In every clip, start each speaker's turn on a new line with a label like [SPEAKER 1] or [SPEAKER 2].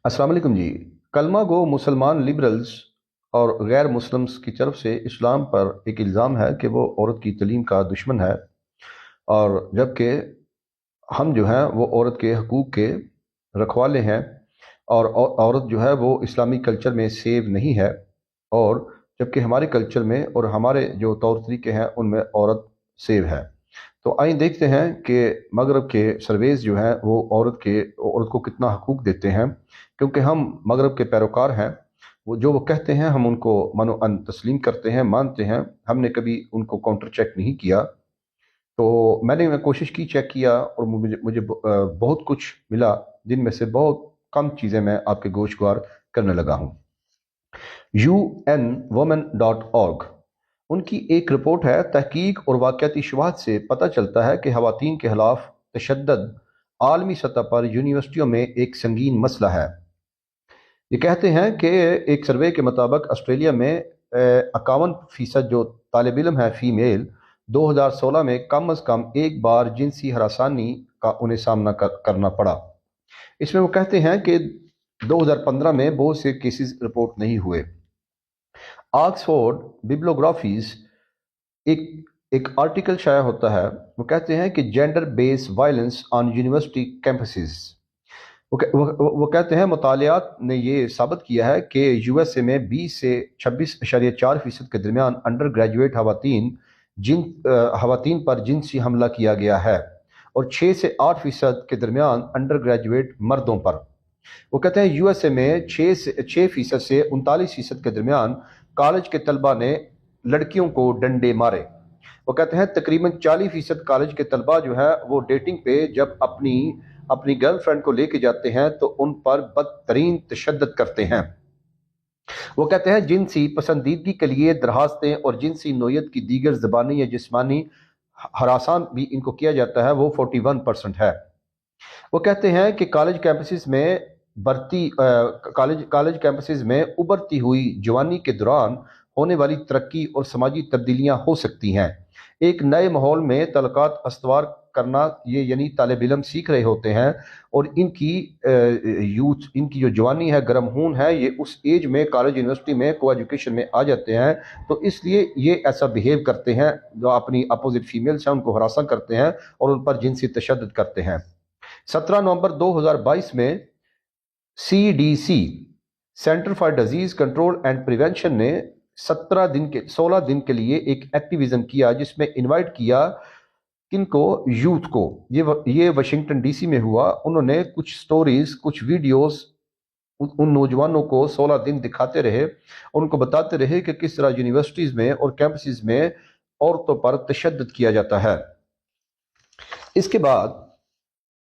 [SPEAKER 1] अस्सलाम वालेकुम जी। कलमा गो मुसलमान लिबरल्स और गैर मुस्लिम्स की तरफ से इस्लाम पर एक इल्ज़ाम है कि वो औरत की तलीम का दुश्मन है, और जबकि हम जो हैं वो औरत के हकूक़ के रखवाले हैं, और औरत जो है वो इस्लामी कल्चर में सेव नहीं है। और जबकि हमारे कल्चर में और हमारे जो तौर तरीके हैं उनमें औरत सेव है। तो आइए देखते हैं कि मगरब के सरवेज जो हैं वो औरत को कितना हकूक़ देते हैं, क्योंकि हम मगरब के पैरोकार हैं। वो कहते हैं हम उनको मनो अन तस्लीम करते हैं, मानते हैं। हमने कभी उनको काउंटर चेक नहीं किया। तो मैंने कोशिश की, चेक किया, और मुझे मुझे बहुत कुछ मिला, जिनमें से बहुत कम चीज़ें मैं आपके गोशवार करने लगा हूँ। UN women.org, उनकी एक रिपोर्ट है। तहकीक और वाक़याती शुबहात से पता चलता है कि ख़वातीन के खिलाफ तशद्दुद आलमी सतह पर यूनिवर्सिटियों में एक संगीन मसला है। ये कहते हैं कि एक सर्वे के मुताबिक ऑस्ट्रेलिया में 51% जो तालिब इल्म है फीमेल, 2016 में कम अज़ कम एक बार जिनसी हरासानी का उन्हें सामना करना पड़ा। इसमें वो कहते हैं कि 2015 में बहुत से केसेस रिपोर्ट नहीं हुए। ऑक्सफोर्ड बिब्लियोग्राफीज एक एक आर्टिकल शाया होता है। वो कहते हैं कि gender based violence on university campuses. वो कहते हैं मुतालियात ने ये साबित किया है कि यूएसए में 20 से 26.4% के दरमियान अंडर ग्रेजुएट खवातीन पर जिनसी हमला किया गया है, और 6 से 8% के दरमियान अंडर ग्रेजुएट मर्दों पर। वो कहते हैं यूएसए में 6% से 39% के दरमियान कॉलेज के तलबा ने लड़कियों को डंडे मारे। वो कहते हैं तकरीबन 40% कॉलेज के तलबा जो है वो डेटिंग पे जब अपनी अपनी गर्लफ्रेंड को लेके जाते हैं तो उन पर बदतरीन तशद्दुद करते हैं। वो कहते हैं जिनसी पसंदीदगी के लिए दरखास्तें और जिनसी नोयत की दीगर ज़बानी या जिस्मानी हरासान भी इनको किया जाता है, वो 41% है। वो कहते हैं कि कॉलेज कैंपसेस में उभरती हुई जवानी के दौरान होने वाली तरक्की और समाजी तब्दीलियां हो सकती हैं। एक नए माहौल में तलकात अस्तवार करना, ये यानी तालिब इल्म सीख रहे होते हैं, और इनकी जो जवानी है, गर्महून है, ये उस एज में कॉलेज यूनिवर्सिटी में को एजुकेशन में आ जाते हैं। तो इसलिए ये ऐसा बिहेव करते हैं, जो अपनी अपोजिट फीमेल्स हैं उनको हरासा करते हैं और उन पर जिनसी तशद्दुद करते हैं। 17 नवंबर 2022 में CDC, centre for disease control and prevention ने 16 दिन के लिए एक एक्टिविज्म किया, जिसमें इनवाइट किया किनको, यूथ को। ये वाशिंगटन डीसी में हुआ। उन्होंने कुछ स्टोरीज, कुछ वीडियोस उन नौजवानों को 16 दिन दिखाते रहे, उनको बताते रहे कि किस तरह यूनिवर्सिटीज में और कैंपसेस में औरतों पर तशद्दुद किया जाता है। इसके बाद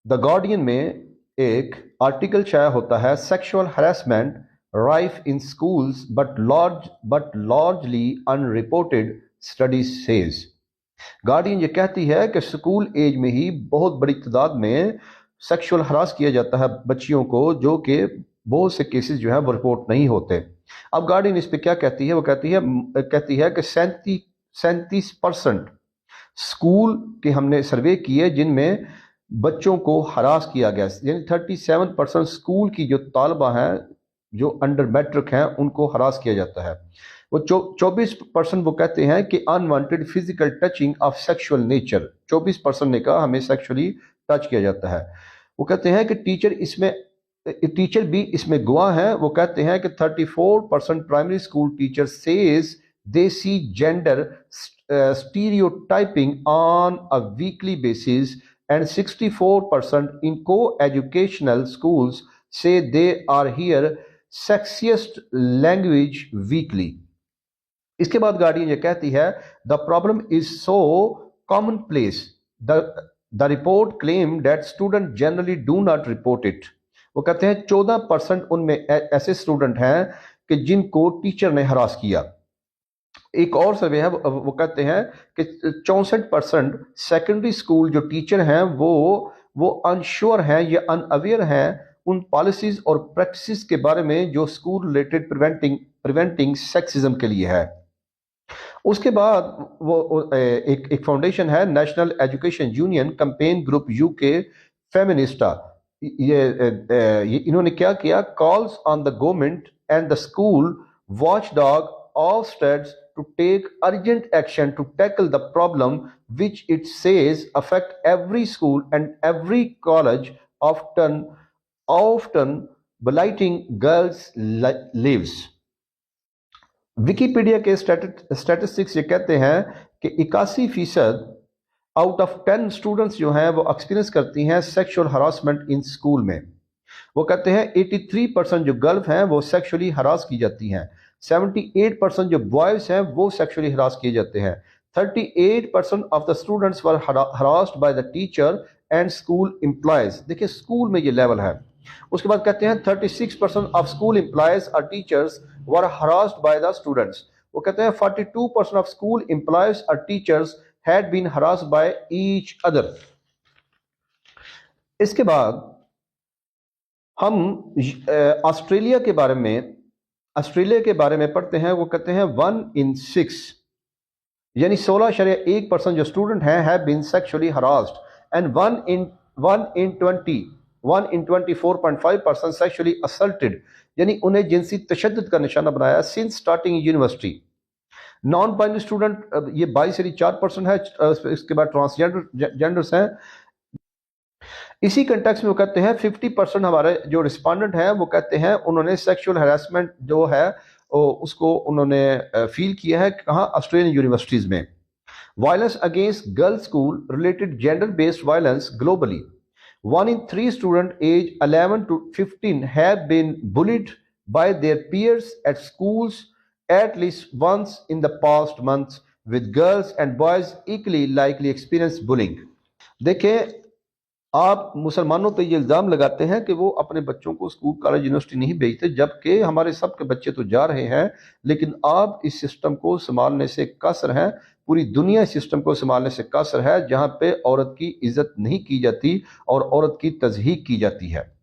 [SPEAKER 1] द गार्डियन में एक आर्टिकल शाया होता है, sexual harassment rife in schools but largely unreported studies says. Guardian ये कहती है कि स्कूल एज में ही बहुत बड़ी तादाद में सेक्सुअल हरास किया जाता है बच्चियों को, जो कि बहुत से केसेस जो है वो रिपोर्ट नहीं होते। अब गार्डियन इस पे क्या कहती है? वो कहती है कि 37% स्कूल के हमने सर्वे किए जिनमें बच्चों को हरास किया गया, यानी 37% स्कूल की जो तालबा हैं जो अंडर मैट्रिक हैं उनको हरास किया जाता है। वो 24% वो कहते हैं कि unwanted physical touching of sexual nature, 24% ने कहा हमें सेक्सुअली टच किया जाता है। वो कहते हैं कि टीचर भी इसमें गवाह हैं। वो कहते हैं कि 34% primary school teacher says they see gender stereotyping on a weekly basis, and 64% in co-educational schools say they are hear sexiest language weekly. इसके बाद गार्डियन ये कहती है the problem is so commonplace, the report claimed that students generally do not report it. वो कहते हैं 14% उनमें ऐसे स्टूडेंट हैं कि जिनको टीचर ने हरास किया। एक और सर्वे है, वो कहते हैं कि 64% सेकेंडरी स्कूल जो टीचर हैं वो अनश्योर हैं या अनअवेयर हैं उन पॉलिसीज और प्रैक्टिसेस के बारे में जो स्कूल रिलेटेड प्रिवेंटिंग सेक्सिज्म के लिए है। उसके बाद वो एक फाउंडेशन है, national education union campaign group UK feminista. ये इन्होंने क्या किया, calls on the government and the school watchdog Ofsted to take urgent action to tackle the problem which it says affect every school and every college, often blighting girls' lives. Wikipedia के statistics ये कहते हैं कि 81% out of 10 students जो हैं वो experience करती हैं सेक्सुअल हरासमेंट इन स्कूल में। वो कहते हैं 83% जो गर्ल्स हैं वो सेक्सुअली हरास की जाती हैं, 78% जो बॉयज हैं वो सेक्सुअली हरास किए जाते हैं, 38% of the students were harassed by the teacher and school employees. देखिए स्कूल में ये लेवल है। उसके बाद कहते हैं 36% ऑफ स्कूल एम्प्लॉयज और teachers were harassed by the students. वो कहते हैं 42% ऑफ स्कूल एम्प्लॉयज और teachers had been harassed by each other. इसके बाद हम ऑस्ट्रेलिया के बारे में पढ़ते हैं। वो कहते हैं 1 in 6 यानी 16.1% जो स्टूडेंट हैं have been sexually harassed and 1 in 24.5% sexually assaulted, यानी उन्हें जिनसी तशद्दुद का निशाना बनाया since starting university. Non binary student ये 22.4% है। इसके बाद ट्रांसजेंडर्स हैं। इसी कंटेक्स्ट में वो कहते हैं 50% हमारे जो रिस्पोंडेंट हैं वो कहते हैं उन्होंने सेक्सुअल हैरेसमेंट जो है उसको उन्होंने फील किया है कहाँ, ऑस्ट्रेलियन यूनिवर्सिटीज में। Violence against girls school related gender based violence globally, 1 in 3 students aged 11 to 15 have been bullied by their peers at schools at least once in the past months, with girls and boys equally likely experience bullying. देखें, आप मुसलमानों पे ये इल्ज़ाम लगाते हैं कि वो अपने बच्चों को स्कूल कॉलेज यूनिवर्सिटी नहीं भेजते, जबकि हमारे सबके बच्चे तो जा रहे हैं, लेकिन आप इस सिस्टम को संभालने से कासर हैं। पूरी दुनिया इस सिस्टम को संभालने से कासर है जहाँ पे औरत की इज्जत नहीं की जाती और औरत की तज़हीक की जाती है।